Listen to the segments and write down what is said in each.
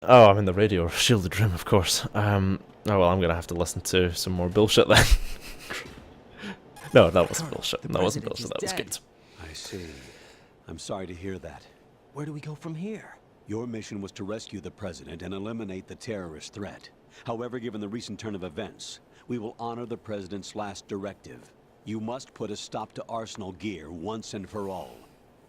Oh, I'm in the radio shielded room, of course. Oh well, I'm gonna have to listen to some more bullshit then. No, that wasn't bullshit. That wasn't bullshit. That was good. I see. I'm sorry to hear that. Where do we go from here? Your mission was to rescue the president and eliminate the terrorist threat. However, given the recent turn of events, we will honor the president's last directive. You must put a stop to Arsenal Gear once and for all.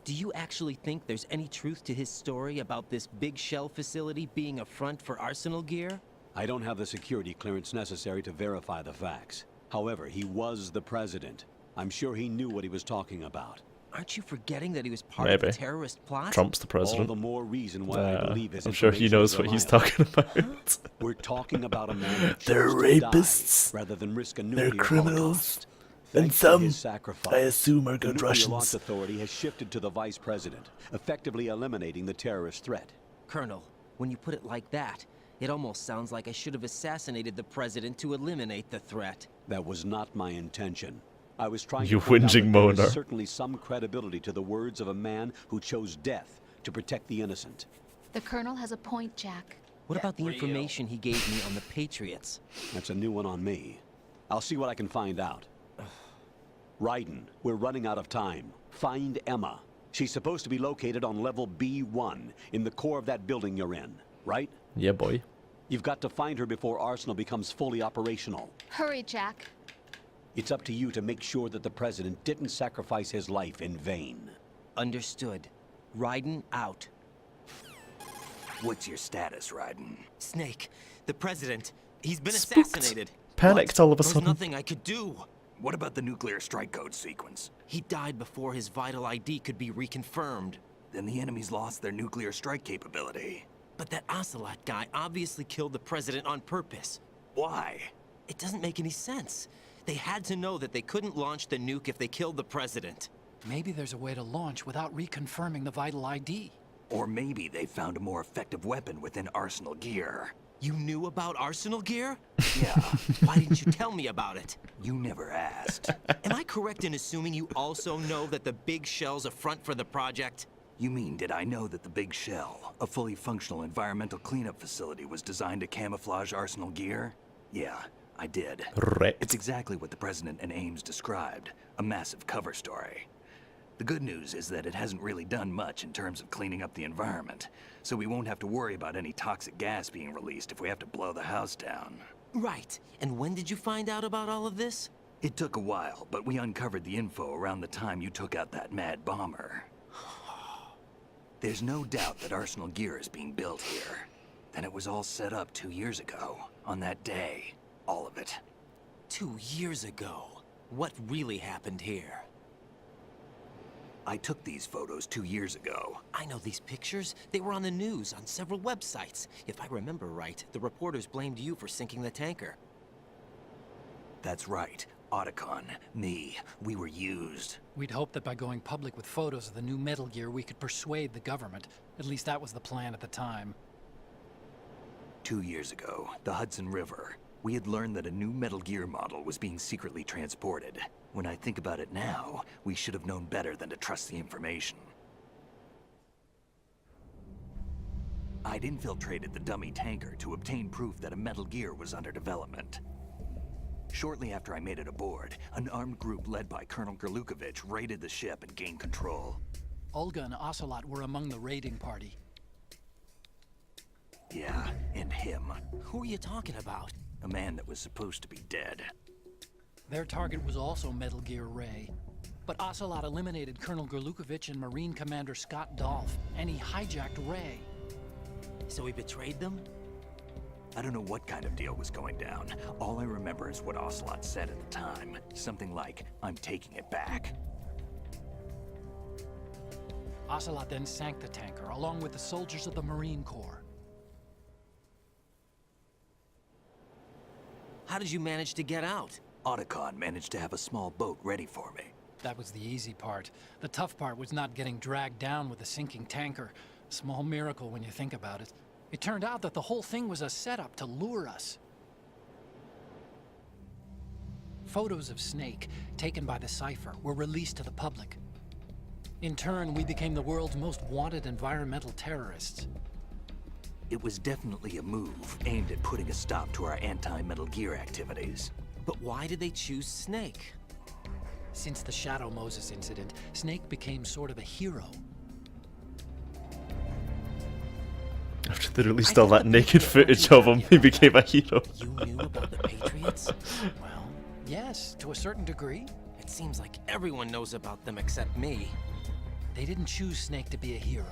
Do you actually think there's any truth to his story about this big shell facility being a front for Arsenal Gear? I don't have the security clearance necessary to verify the facts. However, he was the president. I'm sure he knew what he was talking about. Aren't you forgetting that he was part of a terrorist plot? Trump's the president. All the more reason why I believe his I'm sure he knows what he's talking about. We're talking about a man who They're chose to die rapists. rather than risk a nuclear They're criminals. holocaust. And Thanks to some, his sacrifice, I assume, are the good Nuclear Launch Russians. Authority has shifted to the vice president, effectively eliminating the terrorist threat. Colonel, when you put it like that, it almost sounds like I should have assassinated the president to eliminate the threat. That was not my intention. I was trying You to point out whinging that there is moaner. certainly some credibility to the words of a man who chose death to protect the innocent. The Colonel has a point, Jack. What about the information he gave me on the Patriots? That's a new one on me. I'll see what I can find out. Raiden, we're running out of time. Find Emma. She's supposed to be located on level B1, in the core of that building you're in, right? Yeah, boy. You've got to find her before Arsenal becomes fully operational. Hurry, Jack. It's up to you to make sure that the president didn't sacrifice his life in vain. Understood. Raiden out. What's your status, Raiden? Snake, the president, he's been Spooked. assassinated. Panicked all of a There's sudden. nothing I could do. What about the nuclear strike code sequence? He died before his vital ID could be reconfirmed. Then the enemy's lost their nuclear strike capability. But that Ocelot guy obviously killed the president on purpose. Why? It doesn't make any sense. They had to know that they couldn't launch the nuke if they killed the president. Maybe there's a way to launch without reconfirming the vital ID. Or maybe they found a more effective weapon within Arsenal Gear. You knew about Arsenal Gear? Yeah, Why didn't you tell me about it? you never asked. Am I correct in assuming you also know that the big shell's a front for the project? You mean, did I know that the Big Shell, a fully functional environmental cleanup facility, was designed to camouflage Arsenal Gear? Yeah, I did. Right. It's exactly what the President and Ames described, a massive cover story. The good news is that it hasn't really done much in terms of cleaning up the environment, so we won't have to worry about any toxic gas being released if we have to blow the house down. Right. And when did you find out about all of this? It took a while, but we uncovered the info around the time you took out that mad bomber. There's no doubt that Arsenal Gear is being built here. Then it was all set up 2 years ago, on that day. All of it. 2 years ago. What really happened here? I took these photos 2 years ago. I know these pictures. They were on the news, on several websites. If I remember right, the reporters blamed you for sinking the tanker. That's right. Otacon, me, we were used. We'd hoped that by going public with photos of the new Metal Gear, we could persuade the government. At least that was the plan at the time. 2 years ago, the Hudson River, we had learned that a new Metal Gear model was being secretly transported. When I think about it now, we should have known better than to trust the information. I'd infiltrated the dummy tanker to obtain proof that a Metal Gear was under development. Shortly after I made it aboard, an armed group led by Colonel Gerlukovich raided the ship and gained control. Olga and Ocelot were among the raiding party. Yeah, and him. Who are you talking about? A man that was supposed to be dead. Their target was also Metal Gear Ray. But Ocelot eliminated Colonel Gerlukovich and Marine Commander Scott Dolph, and he hijacked Ray. So he betrayed them? I don't know what kind of deal was going down. All I remember is what Ocelot said at the time. Something like, "I'm taking it back." Ocelot then sank the tanker, along with the soldiers of the Marine Corps. How did you manage to get out? Otacon managed to have a small boat ready for me. That was the easy part. The tough part was not getting dragged down with the sinking tanker. Small miracle when you think about it. It turned out that the whole thing was a setup to lure us. Photos of Snake, taken by the Cypher, were released to the public. In turn, we became the world's most wanted environmental terrorists. It was definitely a move aimed at putting a stop to our anti-Metal Gear activities. But why did they choose Snake? Since the Shadow Moses incident, Snake became sort of a hero. After they released all that naked footage of him, he became a hero. You knew about the Patriots? Well, yes, to a certain degree. It seems like everyone knows about them except me. They didn't choose Snake to be a hero.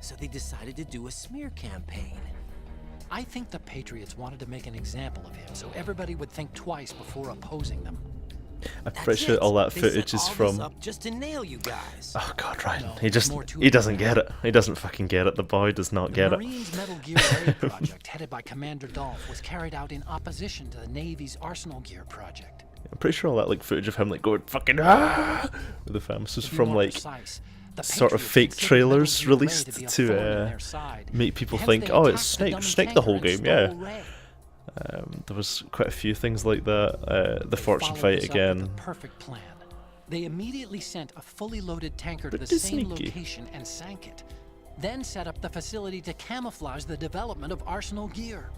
So they decided to do a smear campaign. I think the Patriots wanted to make an example of him, so everybody would think twice before opposing them. I'm That's pretty sure it. all that They footage set is all from. this up just to nail you guys. Oh God, Ryan. No, He there's more to he it doesn't than get it. He doesn't fucking get it. The boy does not The get it. Marines' Metal Gear Raid project, headed by Commander Dolph, was carried out in opposition to the Navy's Arsenal Gear project. I'm pretty sure all that like footage of him like going fucking ah with the fans was To be from more like precise, the sort of Patriots fake considered trailers Metal Gear Raid released to be a to, thorn in their side. make people Hence think, they oh, it's attacked Snake, dummy Snake the whole tanker and game, yeah. stole Ray. There was quite a few things like that. The They fortune followed fight this up with again. a perfect plan. They immediately sent a fully loaded tanker to the Pretty same sneaky. location and sank it. Then set up the facility to camouflage the development of Arsenal Gear.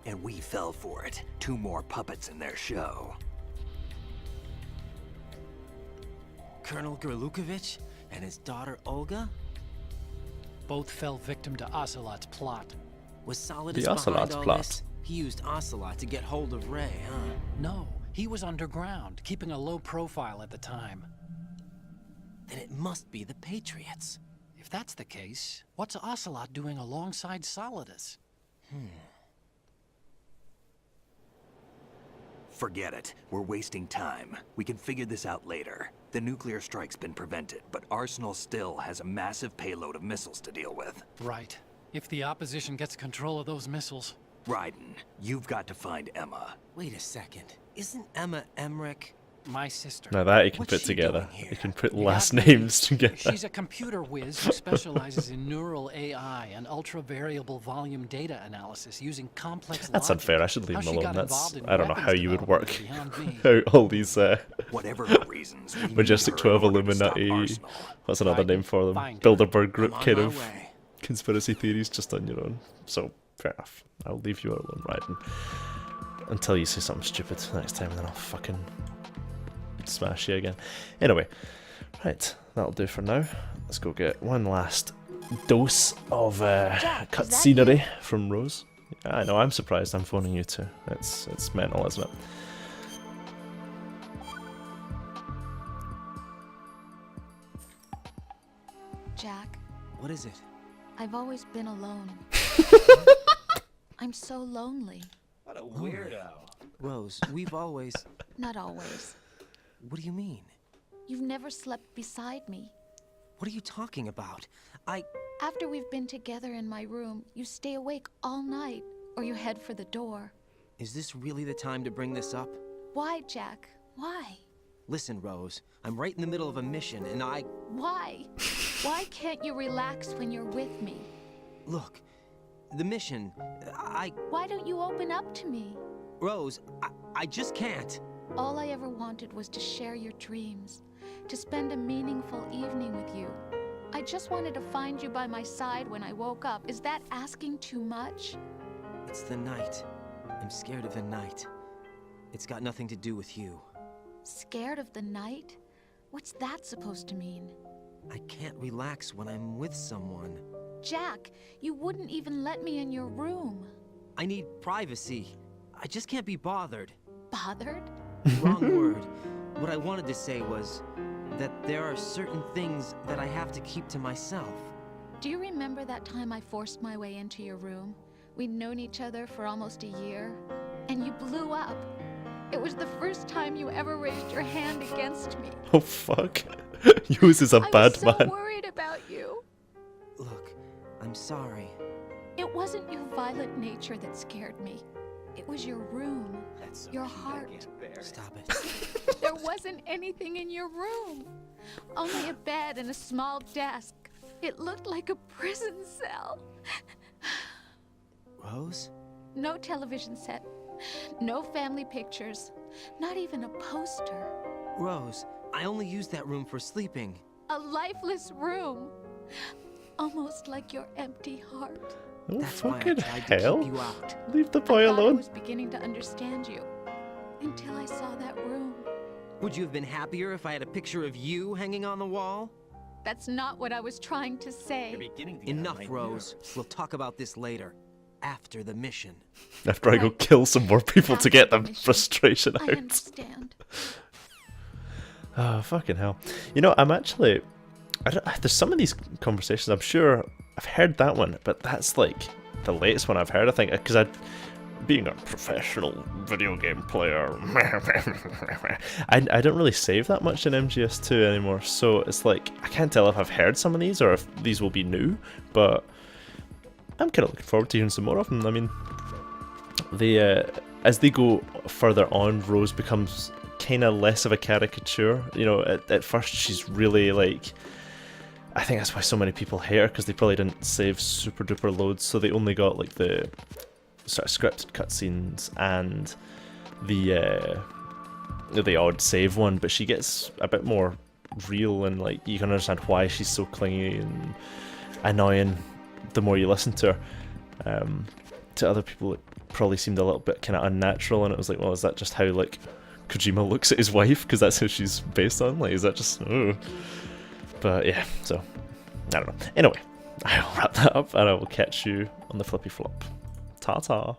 And we fell for it. 2 more puppets in their show. Colonel Gerlukovich and his daughter Olga? Both fell victim to Ocelot's plot. Was Solidus The behind Ocelot's all plot. this? He used Ocelot to get hold of Ray, huh? No, he was underground, keeping a low profile at the time. Then it must be the Patriots. If that's the case, what's Ocelot doing alongside Solidus? Forget it. We're wasting time. We can figure this out later. The nuclear strike's been prevented, but Arsenal still has a massive payload of missiles to deal with. Right. If the opposition gets control of those missiles, Raiden, you've got to find Emma. Wait a second. Isn't Emma Emmerich? my sister. Now that he can What's put she together. doing here? He can put Yeah, last but names together. She's a computer whiz who specializes in neural AI and ultra-variable volume data analysis using complex That's logic. unfair. I should leave How him she alone. got That's involved in I don't know weapons how you would work development beyond me. out all these Whatever the reasons, we need Majestic her in 12 order to stop Illuminati. Arsenal. What's another Right. name for them? Find her. Bilderberg group I'm on kind my of way. conspiracy theories just on your own. So fair enough. I'll leave you alone, Raiden. Until you say something stupid next time, and then I'll fucking smash you again. Anyway, right, that'll do for now. Let's go get one last dose of Jack, cut is that scenery from Rose. Yeah, I know, I'm surprised I'm phoning you too. It's mental, isn't it? Jack, What is it? I've always been alone. I'm so lonely. What a weirdo. Rose, we've always... Not always. What do you mean? You've never slept beside me. What are you talking about? After we've been together in my room, you stay awake all night, or you head for the door. Is this really the time to bring this up? Why, Jack? Why? Listen, Rose, I'm right in the middle of a mission, and Why? Why can't you relax when you're with me? Look, the mission, Why don't you open up to me? Rose, I just can't. All I ever wanted was to share your dreams, to spend a meaningful evening with you. I just wanted to find you by my side when I woke up. Is that asking too much? It's the night. I'm scared of the night. It's got nothing to do with you. Scared of the night? What's that supposed to mean? I can't relax when I'm with someone. Jack, you wouldn't even let me in your room. I need privacy. I just can't be bothered. Bothered? Wrong word. What I wanted to say was that there are certain things that I have to keep to myself. Do you remember that time I forced my way into your room? We'd known each other for almost a year, and you blew up. It was the first time you ever raised your hand against me. Oh fuck. Hughes is a I bad was so man. worried about you. Look, I'm sorry. It wasn't your violent nature that scared me. It was your room, your heart. Stop it. There wasn't anything in your room. Only a bed and a small desk. It looked like a prison cell. Rose? No television set. No family pictures. Not even a poster. Rose, I only use that room for sleeping. A lifeless room. Almost like your empty heart. Oh, That's why I fucking tried to hell. keep you out. Leave the I boy thought I alone. was beginning to understand you until I saw that room. Would you have been happier if I had a picture of you hanging on the wall? That's not what I was trying to say. Enough, Rose. We'll talk about this later. After the mission. After I go Right. kill some more people to After get the the mission. frustration I out. understand. Oh, fucking hell. You know, I'm actually... there's some of these conversations, I'm sure I've heard that one, but that's like the latest one I've heard, I think, because being a professional video game player, I don't really save that much in MGS2 anymore, so it's like, I can't tell if I've heard some of these or if these will be new, but I'm kind of looking forward to hearing some more of them. I mean, as they go further on, Rose becomes kind of less of a caricature. You know, at first she's really like... I think that's why so many people hate her, because they probably didn't save super duper loads, so they only got like the sort of scripted cutscenes and the odd save one, but she gets a bit more real, and like you can understand why she's so clingy and annoying the more you listen to her. To other people it probably seemed a little bit kind of unnatural, and it was like, well, is that just how like Kojima looks at his wife, because that's who she's based on? Like, is that just... Ugh. But yeah, so, I don't know. Anyway, I will wrap that up, and I will catch you on the flippy flop. Ta-ta!